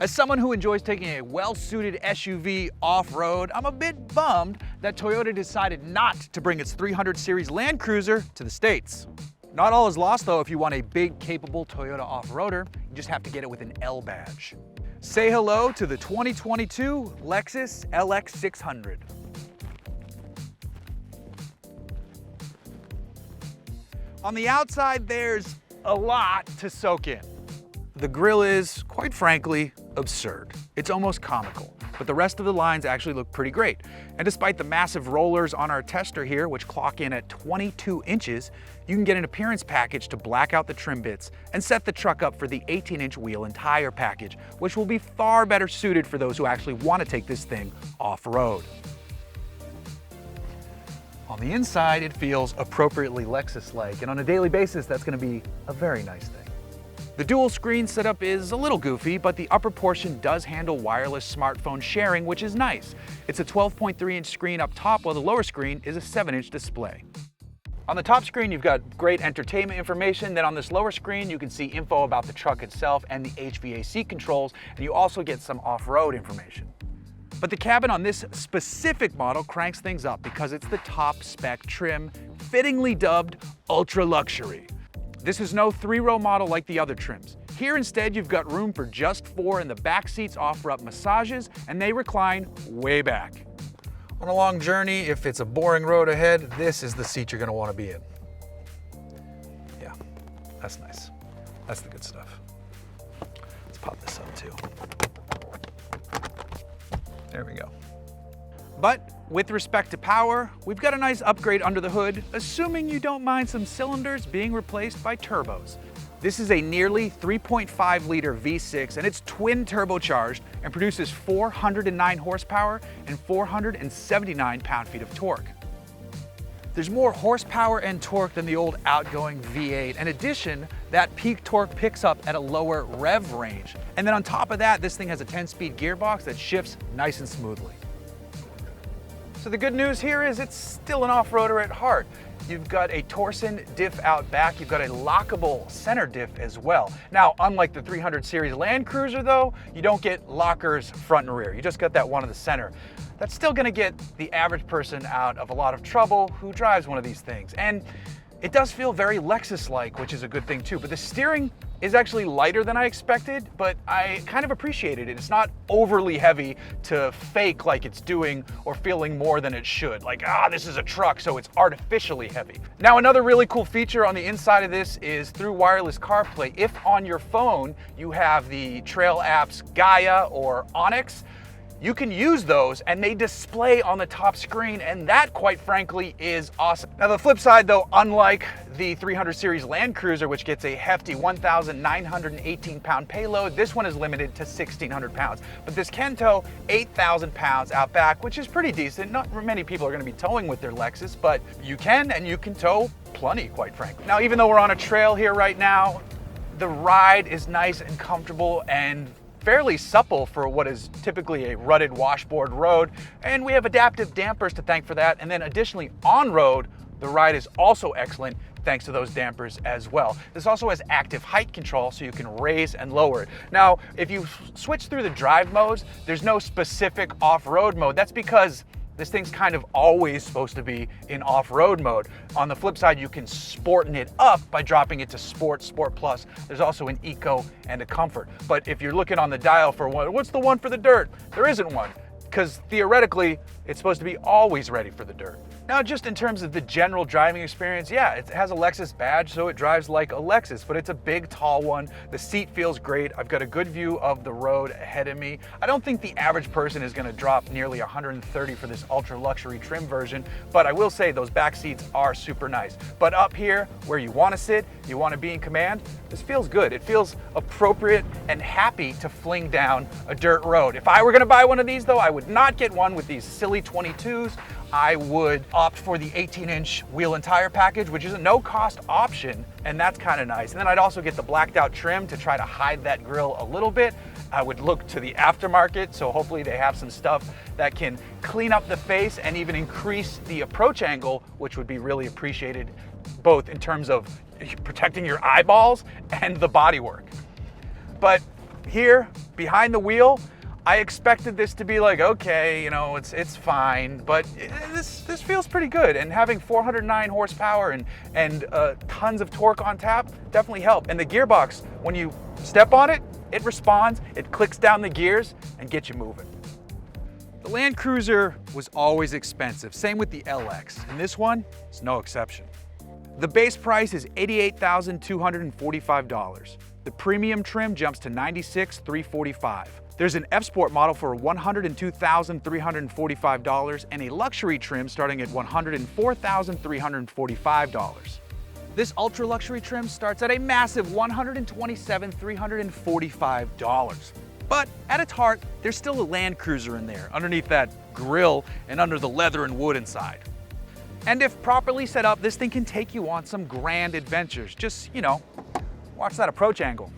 As someone who enjoys taking a well-suited SUV off-road, I'm a bit bummed that Toyota decided not to bring its 300 Series Land Cruiser to the States. Not all is lost though. If you want a big, capable Toyota off-roader, you just have to get it with an L badge. Say hello to the 2022 Lexus LX 600. On the outside, there's a lot to soak in. The grille is, quite frankly, absurd. It's almost comical, but the rest of the lines actually look pretty great. And despite the massive rollers on our tester here, which clock in at 22 inches, you can get an appearance package to black out the trim bits and set the truck up for the 18-inch wheel and tire package, which will be far better suited for those who actually want to take this thing off-road. On the inside, it feels appropriately Lexus-like, and on a daily basis, that's going to be a very nice thing. The dual screen setup is a little goofy, but the upper portion does handle wireless smartphone sharing, which is nice. It's a 12.3-inch screen up top, while the lower screen is a 7-inch display. On the top screen, you've got great entertainment information. Then on this lower screen, you can see info about the truck itself and the HVAC controls, and you also get some off-road information. But the cabin on this specific model cranks things up because it's the top spec trim, fittingly dubbed ultra luxury. This is no 3-row model like the other trims. Here instead, you've got room for just 4, and the back seats offer up massages and they recline way back. On a long journey, if it's a boring road ahead, this is the seat you're gonna wanna be in. Yeah, that's nice. That's the good stuff. Let's pop this up too. There we go. But with respect to power, we've got a nice upgrade under the hood, assuming you don't mind some cylinders being replaced by turbos. This is a nearly 3.5-liter V6, and it's twin turbocharged and produces 409 horsepower and 479 pound-feet of torque. There's more horsepower and torque than the old outgoing V8. In addition, that peak torque picks up at a lower rev range. And then on top of that, this thing has a 10-speed gearbox that shifts nice and smoothly. So the good news here is it's still an off-roader at heart. You've got a Torsen diff out back, you've got a lockable center diff as well. Now, unlike the 300 Series Land Cruiser though, you don't get lockers front and rear. You just got that one in the center. That's still gonna get the average person out of a lot of trouble who drives one of these things. And it does feel very Lexus-like, which is a good thing too, but the steering is actually lighter than I expected, but I kind of appreciated it. It's not overly heavy to fake like it's doing or feeling more than it should. Like, this is a truck, so it's artificially heavy. Now, another really cool feature on the inside of this is through wireless CarPlay. If on your phone you have the trail apps Gaia or Onyx, you can use those and they display on the top screen, and that, quite frankly, is awesome. Now the flip side though, unlike the 300 Series Land Cruiser, which gets a hefty 1,918 pound payload, this one is limited to 1,600 pounds. But this can tow 8,000 pounds out back, which is pretty decent. Not many people are gonna be towing with their Lexus, but you can, and you can tow plenty, quite frankly. Now, even though we're on a trail here right now, the ride is nice and comfortable and fairly supple for what is typically a rutted washboard road, and we have adaptive dampers to thank for that. And then additionally, on road, the ride is also excellent thanks to those dampers as well. This also has active height control, so you can raise and lower it. Now, if you switch through the drive modes, there's no specific off-road mode. That's because this thing's kind of always supposed to be in off-road mode. On the flip side, you can sporten it up by dropping it to Sport, Sport Plus. There's also an Eco and a Comfort. But if you're looking on the dial for one, what's the one for the dirt? There isn't one, because theoretically, it's supposed to be always ready for the dirt. Now, just in terms of the general driving experience, yeah, it has a Lexus badge, so it drives like a Lexus, but it's a big, tall one. The seat feels great. I've got a good view of the road ahead of me. I don't think the average person is gonna drop nearly 130 for this ultra luxury trim version, but I will say those back seats are super nice. But up here, where you wanna sit, you wanna be in command, this feels good. It feels appropriate and happy to fling down a dirt road. If I were gonna buy one of these though, I would not get one with these silly 22s. I would opt for the 18-inch wheel and tire package, which is a no-cost option, and that's kind of nice. And then I'd also get the blacked out trim to try to hide that grille a little bit. I would look to the aftermarket, so hopefully they have some stuff that can clean up the face and even increase the approach angle, which would be really appreciated, both in terms of protecting your eyeballs and the bodywork. But here behind the wheel, I expected this to be like, okay, you know, it's fine, but this feels pretty good. And having 409 horsepower and tons of torque on tap definitely help. And the gearbox, when you step on it, it responds, it clicks down the gears and gets you moving. The Land Cruiser was always expensive, same with the LX, and this one is no exception. The base price is $88,245. The premium trim jumps to $96,345. There's an F-Sport model for $102,345 and a luxury trim starting at $104,345. This ultra luxury trim starts at a massive $127,345. But at its heart, there's still a Land Cruiser in there, underneath that grille and under the leather and wood inside. And if properly set up, this thing can take you on some grand adventures. Just, you know, watch that approach angle.